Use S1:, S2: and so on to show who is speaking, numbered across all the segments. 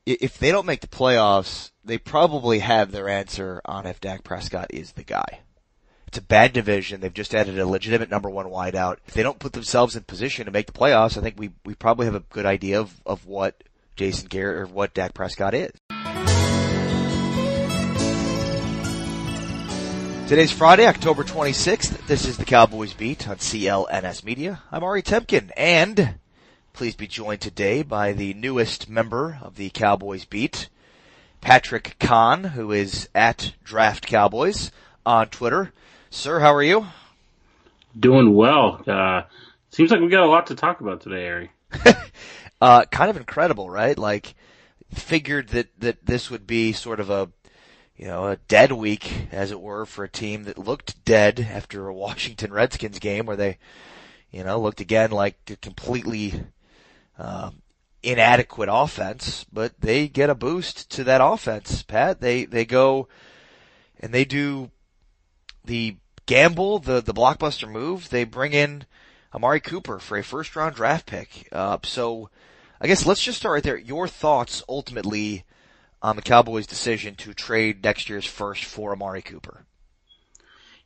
S1: if they don't make the playoffs, they probably have their answer on if Dak Prescott is the guy. It's a bad division. They've just added a legitimate number one wideout. If they don't put themselves in position to make the playoffs, I think we probably have a good idea of what Jason Garrett or what Dak Prescott is. Today's Friday, October 26th. This is the Cowboys Beat on CLNS Media. I'm Ari Temkin, and please be joined today by the newest member of the Cowboys Beat, Patrick Conn, who is at Draft Cowboys on Twitter. Sir, how are you?
S2: Doing well. Seems like we got a lot to talk about today, Ari.
S1: Kind of incredible, right? Like, figured that this would be sort of a dead week, as it were, for a team that looked dead after a Washington Redskins game where they, looked again like a completely inadequate offense, but they get a boost to that offense, Pat. They go and they do the gamble, the blockbuster move. They bring in Amari Cooper for a first round draft pick. So I guess let's just start right there. Your thoughts ultimately on the Cowboys' decision to trade next year's first for Amari Cooper.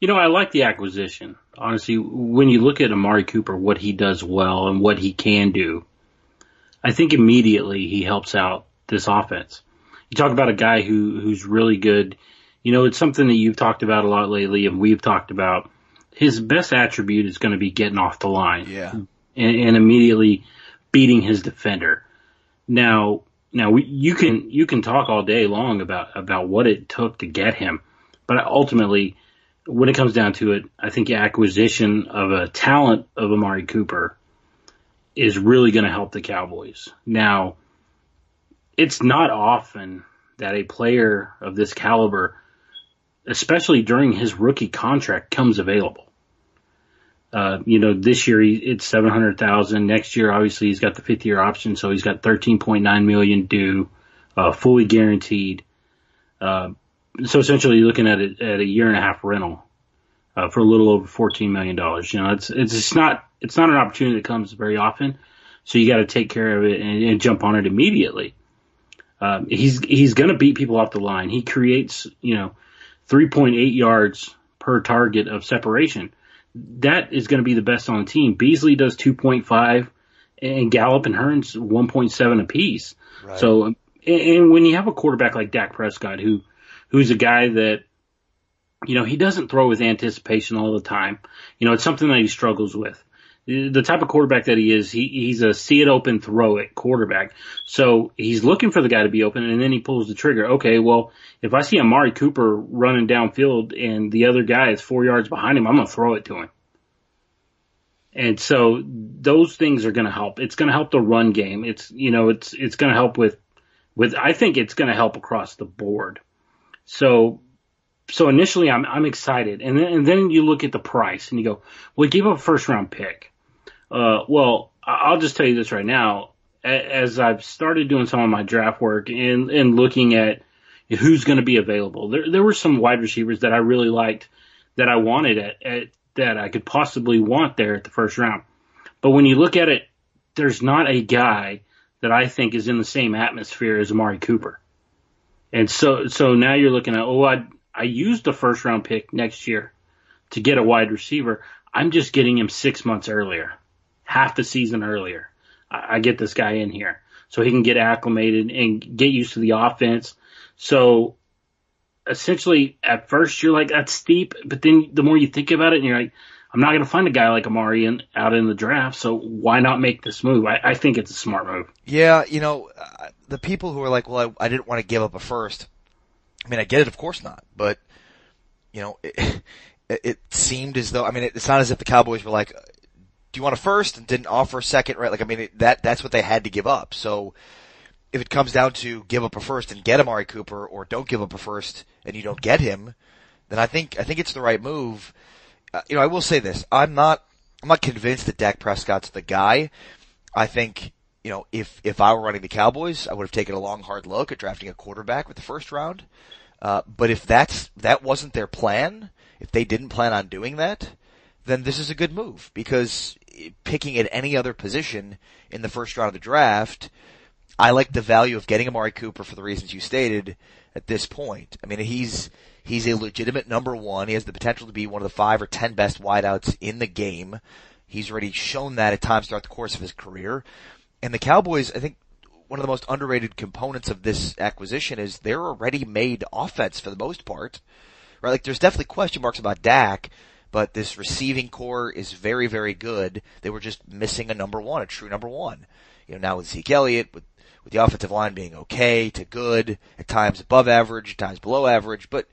S2: I like the acquisition. Honestly, when you look at Amari Cooper, what he does well and what he can do, I think immediately he helps out this offense. You talk about a guy who's really good. It's something that you've talked about a lot lately, and we've talked about. His best attribute is going to be getting off the line, and immediately beating his defender. Now you can talk all day long about what it took to get him, but ultimately, when it comes down to it, I think the acquisition of a talent of Amari Cooper is really going to help the Cowboys. Now, it's not often that a player of this caliber, especially during his rookie contract, comes available. This year it's $700,000. Next year, obviously, he's got the 5th-year option, so he's got $13.9 million due, fully guaranteed. So essentially, you're looking at it at a year and a half rental for a little over $14 million. It's not an opportunity that comes very often, so you got to take care of it and jump on it immediately. He's going to beat people off the line. He creates 3.8 yards per target of separation. That is going to be the best on the team. Beasley does 2.5, and Gallup and Hearns 1.7 apiece. Right. So, and when you have a quarterback like Dak Prescott, who's a guy that, he doesn't throw with anticipation all the time. It's something that he struggles with. The type of quarterback that he is, he's a see it open, throw it quarterback. So he's looking for the guy to be open, and then he pulls the trigger. Okay, well, if I see Amari Cooper running downfield and the other guy is 4 yards behind him, I'm going to throw it to him. And so those things are going to help. It's going to help the run game. It's going to help with I think it's going to help across the board. So initially I'm excited. And then you look at the price and you go, well, he gave up a first round pick. Well, I'll just tell you this right now. As I've started doing some of my draft work and looking at who's going to be available, there were some wide receivers that I really liked that I wanted at that I could possibly want there at the first round. But when you look at it, there's not a guy that I think is in the same atmosphere as Amari Cooper. And so now you're looking at, I used the first round pick next year to get a wide receiver. I'm just getting him 6 months earlier, half the season earlier. I get this guy in here so he can get acclimated and get used to the offense. So essentially at first you're like, that's steep, but then the more you think about it and you're like, I'm not going to find a guy like Amari out in the draft, so why not make this move? I think it's a smart move.
S1: Yeah, the people who are like, well, I didn't want to give up a first. I mean, I get it, of course not, but, it seemed as though, it's not as if the Cowboys were like, do you want a first and didn't offer a second, right? That's what they had to give up. So if it comes down to give up a first and get Amari Cooper, or don't give up a first and you don't get him, then I think it's the right move. I will say this. I'm not convinced that Dak Prescott's the guy. I think, if I were running the Cowboys, I would have taken a long, hard look at drafting a quarterback with the first round. But if that wasn't their plan, if they didn't plan on doing that, then this is a good move, because picking at any other position in the first round of the draft, I like the value of getting Amari Cooper for the reasons you stated at this point. I mean, he's a legitimate number one. He has the potential to be one of the 5 or 10 best wideouts in the game. He's already shown that at times throughout the course of his career. And the Cowboys, I think one of the most underrated components of this acquisition is they're a ready-made offense for the most part. Right? Like, there's definitely question marks about Dak, but this receiving core is very, very good. They were just missing a number one, a true number one. You know, now with Zeke Elliott, with the offensive line being okay to good, at times above average, at times below average, but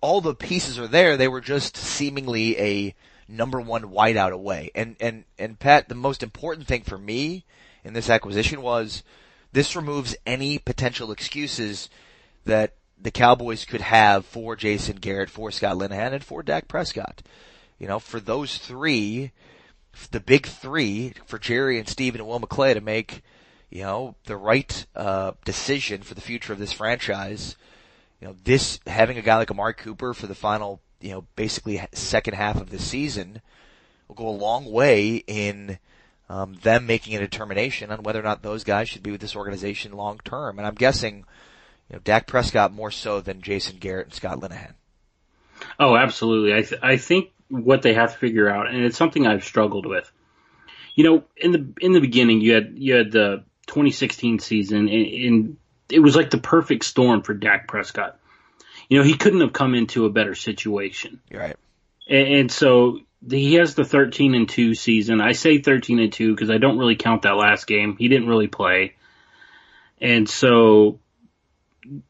S1: all the pieces are there. They were just seemingly a number one wideout away. And Pat, the most important thing for me in this acquisition was this removes any potential excuses that the Cowboys could have for Jason Garrett, for Scott Linehan, and for Dak Prescott. You know, for those three, the big three, for Jerry and Steve and Will McClay to make, you know, the right decision for the future of this franchise. You know, this, having a guy like Amari Cooper for the final, you know, basically second half of the season will go a long way in them making a determination on whether or not those guys should be with this organization long term. And I'm guessing, you know, Dak Prescott more so than Jason Garrett and Scott Linehan.
S2: Oh, absolutely. I think what they have to figure out, and it's something I've struggled with. You know, in the beginning, you had the 2016 season, and it was like the perfect storm for Dak Prescott. You know, he couldn't have come into a better situation.
S1: You're right.
S2: And so he has the 13-2 season. I say 13-2 because I don't really count that last game. He didn't really play. And so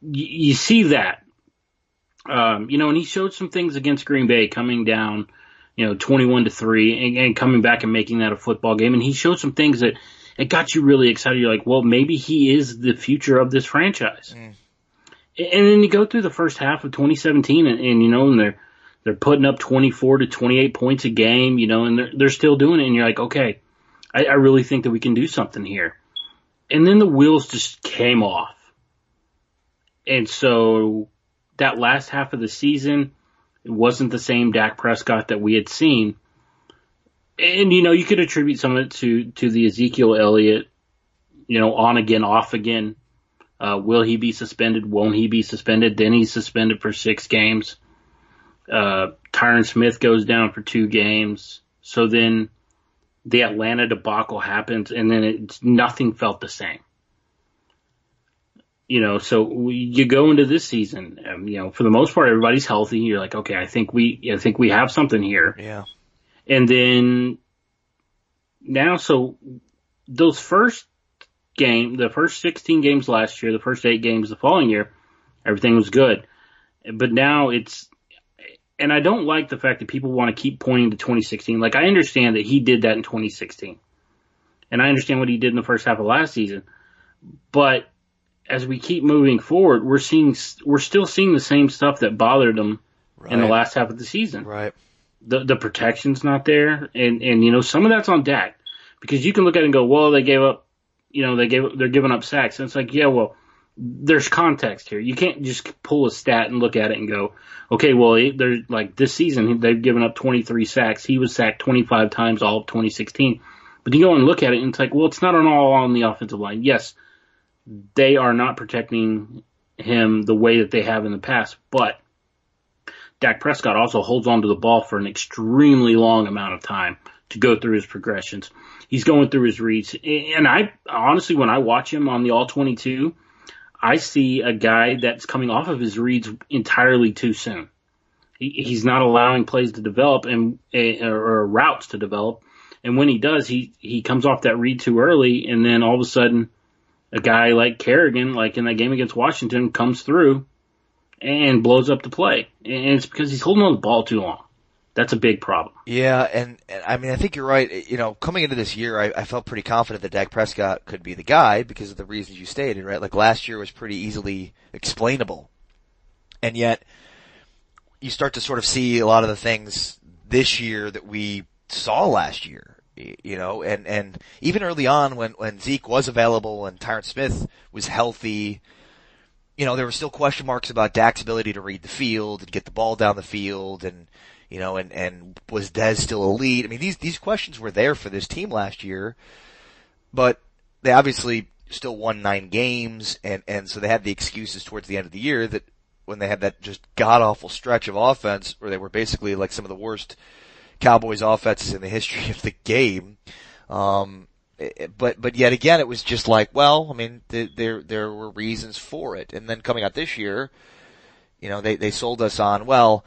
S2: you see that. You know, and he showed some things against Green Bay coming down, you know, 21-3 and coming back and making that a football game. And he showed some things that it got you really excited. You're like, well, maybe he is the future of this franchise. Mm. And then you go through the first half of 2017 and you know, and they're putting up 24 to 28 points a game, you know, and they're still doing it. And you're like, okay, I really think that we can do something here. And then the wheels just came off. And so that last half of the season, it wasn't the same Dak Prescott that we had seen. And, you know, you could attribute some of it to the Ezekiel Elliott, you know, on again, off again. Will he be suspended? Won't he be suspended? Then he's suspended for 6 games. Tyron Smith goes down for 2 games. So then the Atlanta debacle happens, and then nothing felt the same. You know, so you go into this season, you know, for the most part, everybody's healthy. You're like, okay, I think we have something here.
S1: Yeah.
S2: And then now, so those the first 16 games last year, the first 8 games the following year, everything was good. But now and I don't like the fact that people want to keep pointing to 2016. Like, I understand that he did that in 2016. And I understand what he did in the first half of last season. But as we keep moving forward, we're still seeing the same stuff that bothered him in the last half of the season.
S1: Right.
S2: The protection's not there, and you know, some of that's on Dak, because you can look at it and go, well, they gave up, you know, they're giving up sacks, and it's like, yeah, well, there's context here. You can't just pull a stat and look at it and go, okay, well, they're like, this season they've given up 23 sacks. He was sacked 25 times all of 2016, but you go and look at it and it's like, well, it's not all on the offensive line. Yes, they are not protecting him the way that they have in the past, but Dak Prescott also holds on to the ball for an extremely long amount of time to go through his progressions. He's going through his reads. And I honestly, when I watch him on the All-22, I see a guy that's coming off of his reads entirely too soon. He's not allowing plays to develop or routes to develop. And when he does, he comes off that read too early, and then all of a sudden a guy like Kerrigan, like in that game against Washington, comes through and blows up the play. And it's because he's holding on the ball too long. That's a big problem.
S1: Yeah, and I mean, I think you're right. You know, coming into this year, I felt pretty confident that Dak Prescott could be the guy because of the reasons you stated, right? Like, last year was pretty easily explainable. And yet, you start to sort of see a lot of the things this year that we saw last year, you know, and even early on when Zeke was available and Tyron Smith was healthy, you know, there were still question marks about Dak's ability to read the field and get the ball down the field, and, you know, and was Dez still elite? I mean, these questions were there for this team last year, but they obviously still won 9 games, and so they had the excuses towards the end of the year that when they had that just god-awful stretch of offense where they were basically like some of the worst Cowboys offenses in the history of the game. But yet again, it was just like, well, I mean, there were reasons for it. And then coming out this year, they sold us on,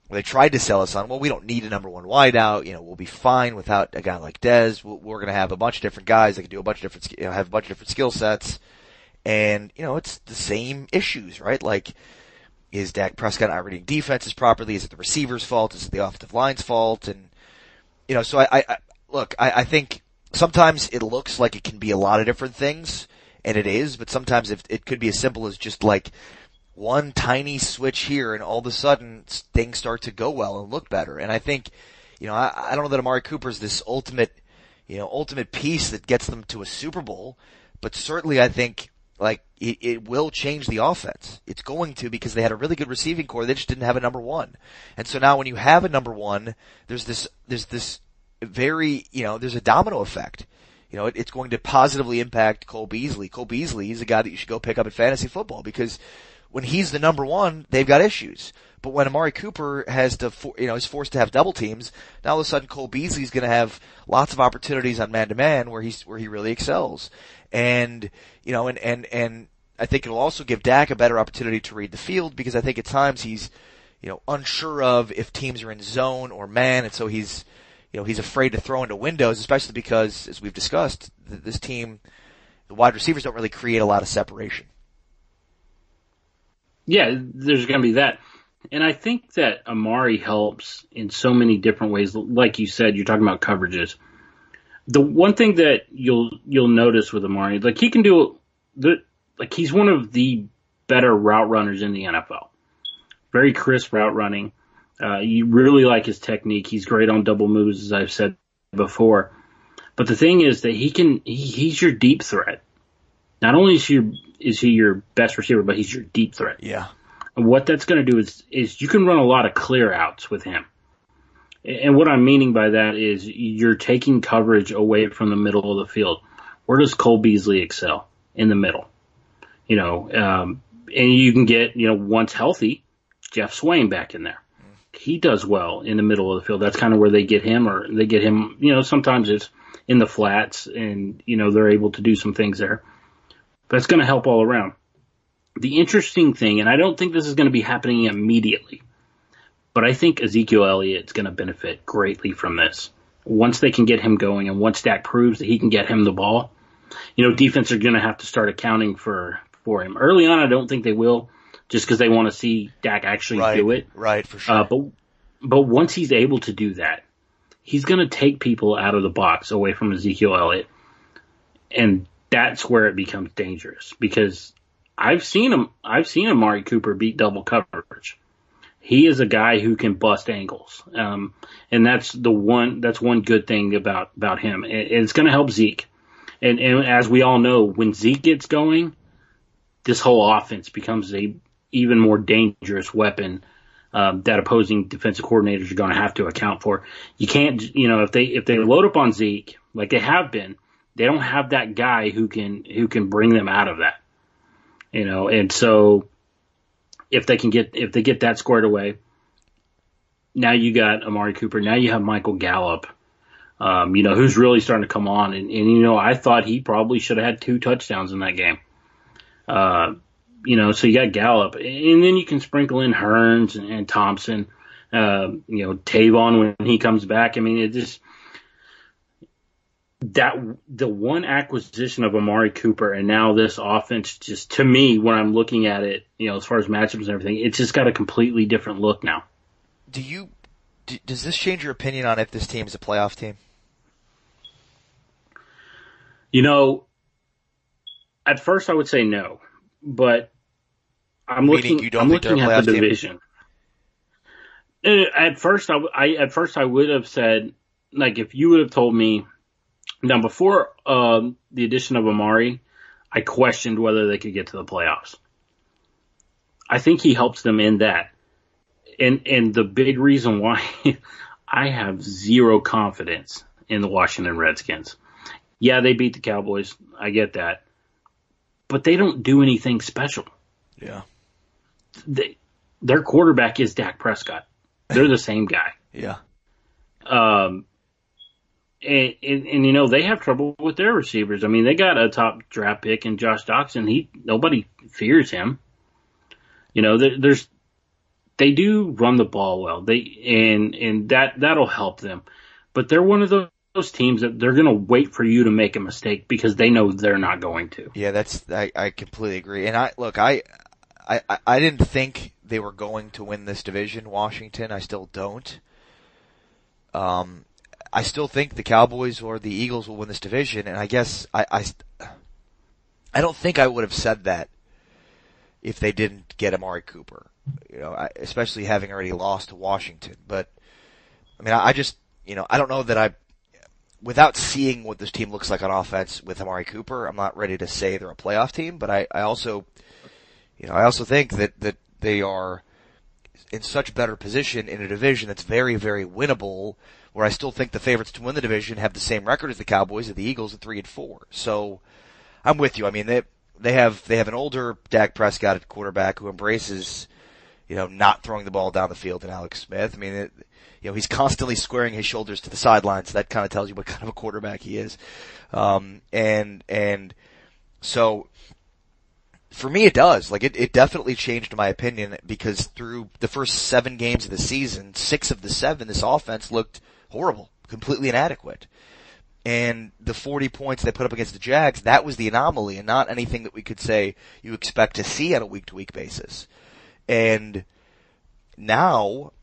S1: they tried to sell us on, we don't need a number one wideout, we'll be fine without a guy like Dez. We're going to have a bunch of different guys that can do a bunch of different, have a bunch of different skill sets. And, it's the same issues, right? Like, is Dak Prescott not reading defenses properly? Is it the receiver's fault? Is it the offensive line's fault? And, so I think sometimes it looks like it can be a lot of different things, and it is, but sometimes it could be as simple as just like one tiny switch here, and all of a sudden things start to go well and look better. And I think, I don't know that Amari Cooper is this ultimate piece that gets them to a Super Bowl, but certainly I think like it will change the offense. It's going to, because they had a really good receiving core. They just didn't have a number one. And so now when you have a number one, there's this very, there's a domino effect. It's going to positively impact Cole Beasley. Cole Beasley is a guy that you should go pick up in fantasy football, because when he's the number one, they've got issues. But when Amari Cooper has to, is forced to have double teams, now all of a sudden Cole Beasley's going to have lots of opportunities on man-to-man where he really excels. And, and I think it'll also give Dak a better opportunity to read the field, because I think at times he's, unsure of if teams are in zone or man, and so he's afraid to throw into windows, especially because, as we've discussed, this team, the wide receivers don't really create a lot of separation.
S2: Yeah, there's going to be that. And I think that Amari helps in so many different ways. Like you said, you're talking about coverages. The one thing that you'll notice with Amari, like he can do, like he's one of the better route runners in the NFL. Very crisp route running. You really like his technique. He's great on double moves, as I've said before. But the thing is that he's your deep threat. Not only is he your best receiver, but he's your deep threat.
S1: Yeah.
S2: And what that's going to do is you can run a lot of clear outs with him. And what I'm meaning by that is you're taking coverage away from the middle of the field. Where does Cole Beasley excel? In the middle. And you can get, once healthy, Jeff Swain back in there. He does well in the middle of the field. That's kind of where they get him, or they get him, sometimes it's in the flats, and, they're able to do some things there. But it's going to help all around. The interesting thing, and I don't think this is going to be happening immediately, but I think Ezekiel Elliott's going to benefit greatly from this. Once they can get him going, and once Dak proves that he can get him the ball, defense are going to have to start accounting for him. Early on, I don't think they will, just because they want to see Dak actually do it.
S1: Right, for sure.
S2: But once he's able to do that, he's going to take people out of the box away from Ezekiel Elliott. And that's where it becomes dangerous, because I've seen Amari Cooper beat double coverage. He is a guy who can bust angles. And that's one good thing about him. It's going to help Zeke. And as we all know, when Zeke gets going, this whole offense becomes a even more dangerous weapon that opposing defensive coordinators are going to have to account for. You can't, if they load up on Zeke like they have been, they don't have that guy who can bring them out of that. And so if they get that squared away, now you got Amari Cooper. Now you have Michael Gallup, who's really starting to come on. And I thought he probably should have had 2 touchdowns in that game. So you got Gallup, and then you can sprinkle in Hearns and Thompson, Tavon when he comes back. I mean, it just, the one acquisition of Amari Cooper and now this offense, just to me, when I'm looking at it, as far as matchups and everything, it's just got a completely different look now.
S1: Does this change your opinion on if this team is a playoff team?
S2: At first I would say no, but I'm looking at the division. At first I would have said, like, if you would have told me, now before the addition of Amari, I questioned whether they could get to the playoffs. I think he helps them in that. And the big reason why I have zero confidence in the Washington Redskins. Yeah, they beat the Cowboys. I get that. but they don't do anything special.
S1: Yeah.
S2: Their quarterback is Dak Prescott. They're the same guy.
S1: Yeah.
S2: And they have trouble with their receivers. I mean, they got a top draft pick in Josh Doxson. Nobody fears him. They do run the ball well. That'll help them. But they're one of those teams that they're going to wait for you to make a mistake because they know they're not going to.
S1: Yeah, I completely agree. And I didn't think they were going to win this division, Washington. I still don't. I still think the Cowboys or the Eagles will win this division, and I guess I don't think I would have said that if they didn't get Amari Cooper, especially having already lost to Washington. But I mean, I just, I don't know that without seeing what this team looks like on offense with Amari Cooper, I'm not ready to say they're a playoff team. But I also think that they are in such better position in a division that's very, very winnable, where I still think the favorites to win the division have the same record as the Cowboys and the Eagles at 3-4. So I'm with you. I mean, they have an older Dak Prescott at quarterback who embraces, not throwing the ball down the field, and Alex Smith. I mean, he's constantly squaring his shoulders to the sidelines. So that kind of tells you what kind of a quarterback he is. And so for me, it does. Like, it definitely changed my opinion, because through the first 7 games of the season, 6 of the 7, this offense looked horrible, completely inadequate. And the 40 points they put up against the Jags, that was the anomaly, and not anything that we could say you expect to see on a week-to-week basis. And now,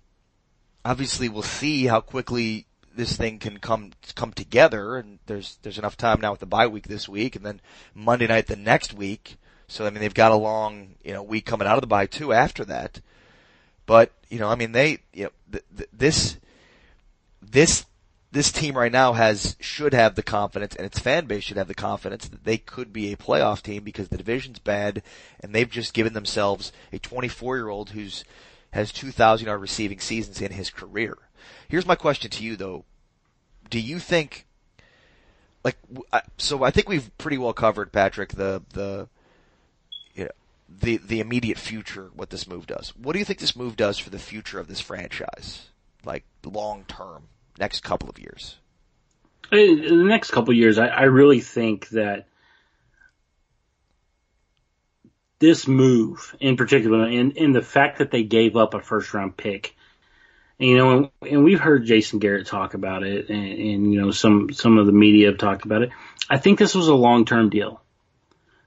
S1: obviously, we'll see how quickly this thing can come together, and there's enough time now with the bye week this week, and then Monday night the next week. So, I mean, they've got a long, week coming out of the bye too after that. But, I mean, this team right now should have the confidence, and its fan base should have the confidence that they could be a playoff team, because the division's bad, and they've just given themselves a 24-year-old has 2,000-yard receiving seasons in his career. Here's my question to you, though. Do you think, so I think we've pretty well covered, Patrick, the immediate future, what this move does. What do you think this move does for the future of this franchise? Like, long term, next couple of years?
S2: In the next couple of years, I really think that this move, in particular, and the fact that they gave up a first-round pick, and we've heard Jason Garrett talk about it, and some of the media have talked about it. I think this was a long-term deal.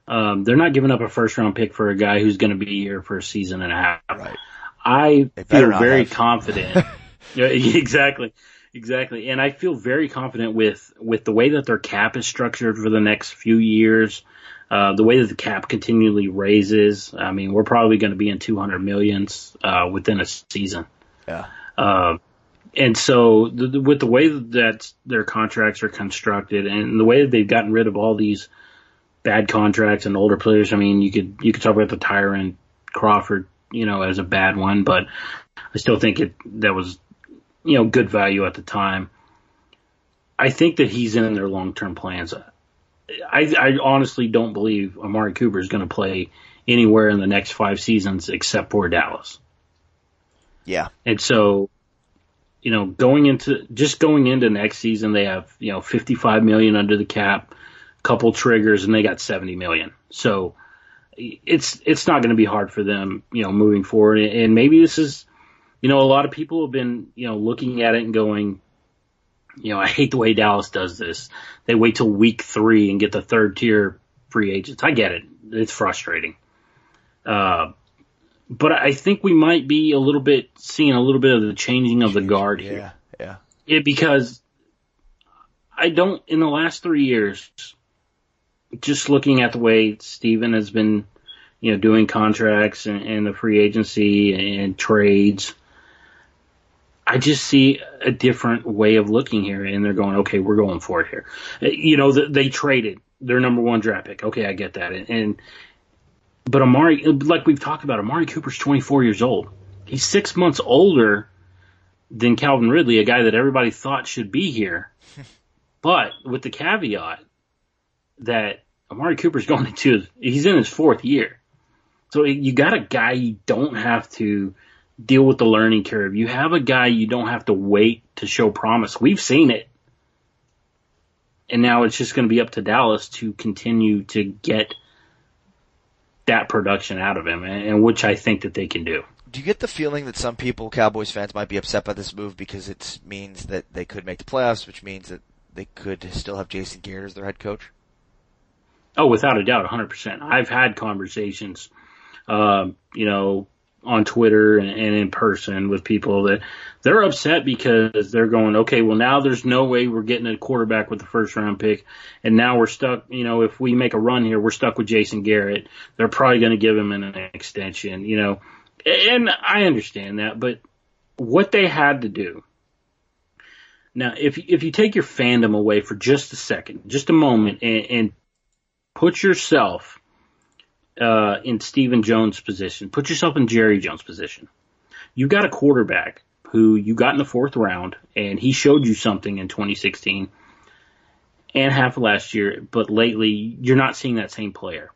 S2: They're not giving up a first-round pick for a guy who's going to be here for a season and a half.
S1: Right.
S2: I feel very confident. Yeah, exactly. And I feel very confident with the way that their cap is structured for the next few years, the way that the cap continually raises. I mean, we're probably going to be in 200 millions within a season.
S1: Yeah.
S2: And so with the way that their contracts are constructed, and the way that they've gotten rid of all these bad contracts and older players, I mean, you could talk about the Tyron Crawford, as a bad one, but I still think that was, good value at the time. I think that he's in their long-term plans. I honestly don't believe Amari Cooper is going to play anywhere in the next 5 seasons except for Dallas.
S1: Yeah.
S2: And so, going into next season, they have, $55 million under the cap, couple triggers, and they got $70 million. So it's not going to be hard for them, moving forward. And maybe this is, a lot of people have been, looking at it and going, I hate the way Dallas does this. They wait till week 3 and get the third tier free agents. I get it. It's frustrating. But I think we might be seeing a little bit of the changing of the guard here. Yeah. Because in the last 3 years, just looking at the way Steven has been, doing contracts and the free agency and trades, I just see a different way of looking here, and they're going, okay, we're going for it here. They traded their number 1 draft pick. Okay, I get that. But Amari, like we've talked about, Amari Cooper's 24 years old. He's 6 months older than Calvin Ridley, a guy that everybody thought should be here. But with the caveat that Amari Cooper's he's in his fourth year. So you got a guy you don't have to deal with the learning curve. You have a guy you don't have to wait to show promise. We've seen it. And now it's just going to be up to Dallas to continue to get that production out of him, and which I think that they can do.
S1: Do you get the feeling that some people, Cowboys fans, might be upset by this move because it means that they could make the playoffs, which means that they could still have Jason Garrett as their head coach?
S2: Oh, without a doubt, 100%. I've had conversations, on Twitter and in person with people that they're upset because they're going, okay, well now there's no way we're getting a quarterback with the first round pick. And now we're stuck, if we make a run here, we're stuck with Jason Garrett. They're probably going to give him an extension, and I understand that, but what they had to do. Now, if you take your fandom away for just a second, just a moment, and put yourself in Stephen Jones' position. Put yourself in Jerry Jones' position. You got a quarterback who you got in the fourth round, and he showed you something in 2016 and half of last year, but lately you're not seeing that same player.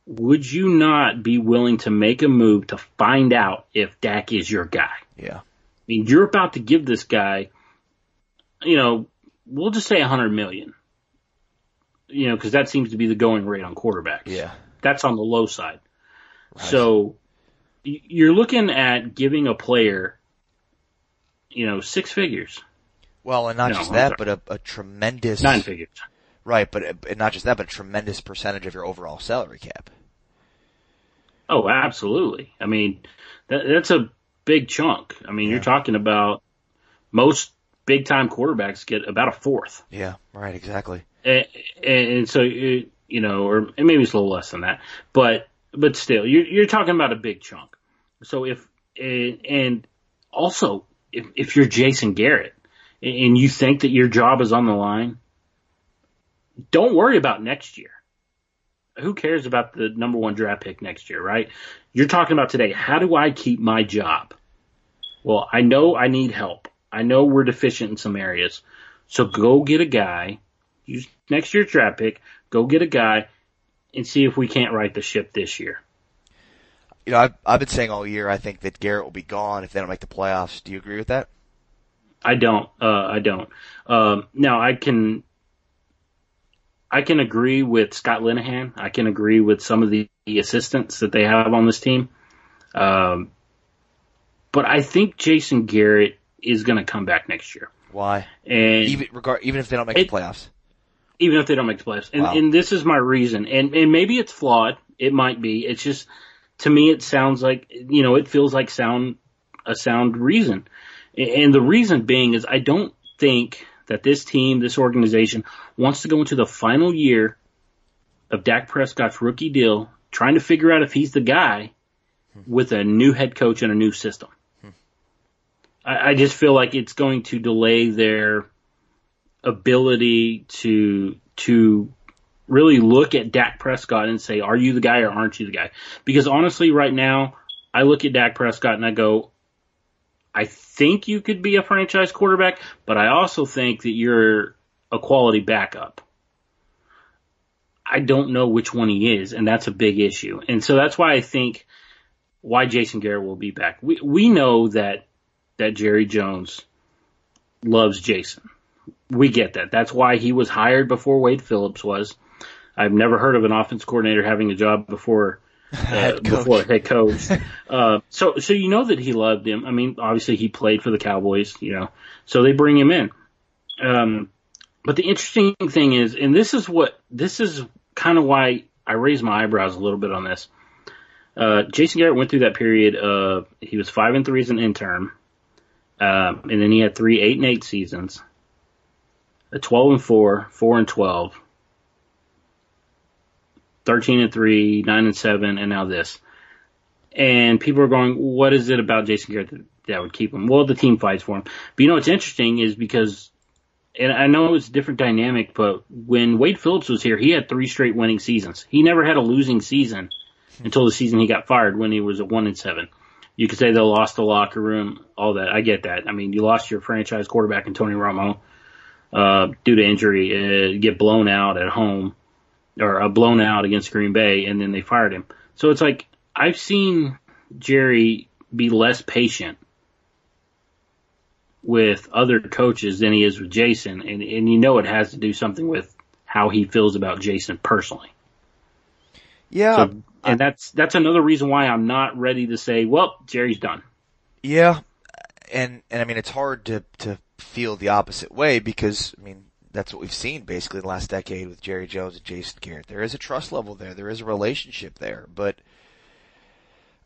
S2: Would you not be willing to make a move to find out if Dak is your guy?
S1: Yeah.
S2: I mean, you're about to give this guy, we'll just say $100 million. Because that seems to be the going rate on quarterbacks.
S1: Yeah.
S2: That's on the low side.
S1: Right.
S2: So you're looking at giving a player, six figures.
S1: Well, and not just that, but a tremendous...
S2: 9 figures.
S1: Right, but not just that, but a tremendous percentage of your overall salary cap.
S2: Oh, absolutely. I mean, that's a big chunk. I mean, You're talking about most big-time quarterbacks get about a fourth.
S1: Yeah, right, exactly.
S2: And so, or maybe it's a little less than that, but still, you're talking about a big chunk. So if you're Jason Garrett and you think that your job is on the line, don't worry about next year. Who cares about the number 1 draft pick next year, right? You're talking about today. How do I keep my job? Well, I know I need help. I know we're deficient in some areas. So go get a guy. Use next year's draft pick, go get a guy, and see if we can't right the ship this year.
S1: I've been saying all year I think that Garrett will be gone if they don't make the playoffs. Do you agree with that?
S2: I don't. Now I can agree with Scott Linehan. I can agree with some of the assistants that they have on this team. But I think Jason Garrett is going to come back next year.
S1: Why?
S2: And
S1: even if they don't make the playoffs.
S2: Even if they don't make the playoffs.
S1: Wow.
S2: And this is my reason. And maybe it's flawed. It might be. It's just, to me, it sounds like, it feels like a sound reason. And the reason being is I don't think that this team, this organization, wants to go into the final year of Dak Prescott's rookie deal trying to figure out if he's the guy with a new head coach and a new system. I just feel like it's going to delay their ability to really look at Dak Prescott and say, are you the guy or aren't you the guy? Because honestly, right now, I look at Dak Prescott and I go, I think you could be a franchise quarterback, but I also think that you're a quality backup. I don't know which one he is, and that's a big issue. And so that's why I think why Jason Garrett will be back. We know that Jerry Jones loves Jason. We get that. That's why he was hired before Wade Phillips was. I've never heard of an offense coordinator having a job before head coach. So you know that he loved him. I mean, obviously he played for the Cowboys, so they bring him in. But the interesting thing is, and this is kind of why I raised my eyebrows a little bit on this. Jason Garrett went through that period of, he was 5-3 as an intern. And then he had 3 8-8 seasons, a 12-4, 4-12, 13-3, 9-7, and now this. And people are going, what is it about Jason Garrett that would keep him? Well, the team fights for him. But what's interesting is because, and I know it's a different dynamic, but when Wade Phillips was here, he had 3 straight winning seasons. He never had a losing season until the season he got fired when he was at 1-7. You could say they lost the locker room, all that. I get that. I mean, you lost your franchise quarterback in Tony Romo due to injury, get blown out at home. or a blown out against Green Bay, and then they fired him. So it's like I've seen Jerry be less patient with other coaches than he is with Jason, and you know it has to do something with how he feels about Jason personally.
S1: Yeah.
S2: So, and that's another reason why I'm not ready to say, well, Jerry's done.
S1: Yeah. And I mean, it's hard to feel the opposite way because, I mean, that's what we've seen basically in the last decade with Jerry Jones and Jason Garrett. There is a trust level there. There is a relationship there. But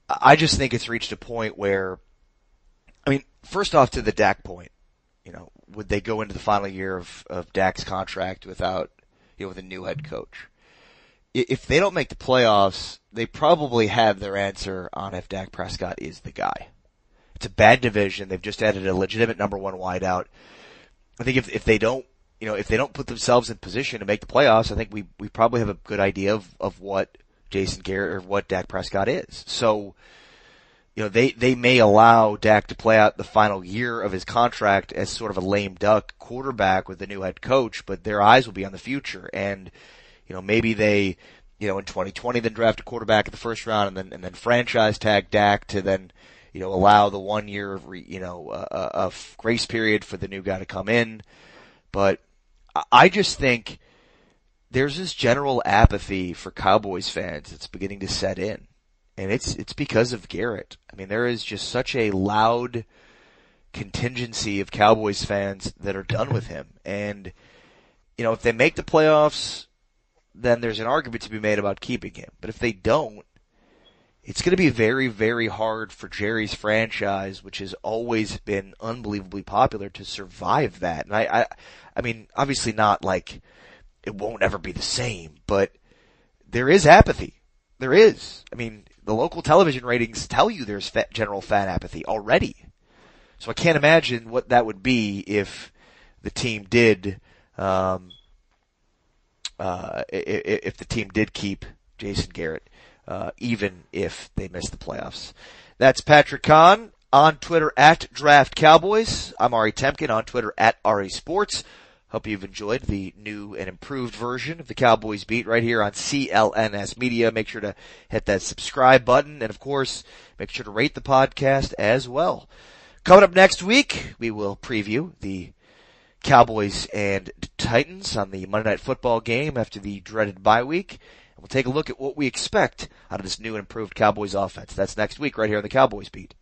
S1: I just think it's reached a point where, I mean, first off to the Dak point, you know, would they go into the final year of Dak's contract without, you know, with a new head coach? If they don't make the playoffs, they probably have their answer on if Dak Prescott is the guy. It's a bad division. They've just added a legitimate number one wideout. I think if they don't, you know, if they don't put themselves in position to make the playoffs, I think we probably have a good idea of what Jason Garrett or what Dak Prescott is. So, you know, they may allow Dak to play out the final year of his contract as sort of a lame duck quarterback with the new head coach, but their eyes will be on the future. And, you know, maybe they, you know, in 2020 then draft a quarterback in the first round and then franchise tag Dak to then, you know, allow the 1 year of, of grace period for the new guy to come in. But I just think there's this general apathy for Cowboys fans that's beginning to set in. And it's because of Garrett. I mean, there is just such a loud contingency of Cowboys fans that are done with him. And, you know, if they make the playoffs, then there's an argument to be made about keeping him. But if they don't, it's going to be very, very hard for Jerry's franchise, which has always been unbelievably popular, to survive that. And I mean, obviously not like it won't ever be the same, but there is apathy. There is. I mean, the local television ratings tell you there's general fan apathy already. So I can't imagine what that would be if the team did, if the team did keep Jason Garrett, even if they missed the playoffs. That's Patrick Conn on Twitter at Draft Cowboys. I'm Ari Temkin on Twitter at Ari Sports. Hope you've enjoyed the new and improved version of the Cowboys Beat right here on CLNS Media. Make sure to hit that subscribe button, and of course, make sure to rate the podcast as well. Coming up next week, we will preview the Cowboys and Titans on the Monday Night Football game after the dreaded bye week. And we'll take a look at what we expect out of this new and improved Cowboys offense. That's next week right here on the Cowboys Beat.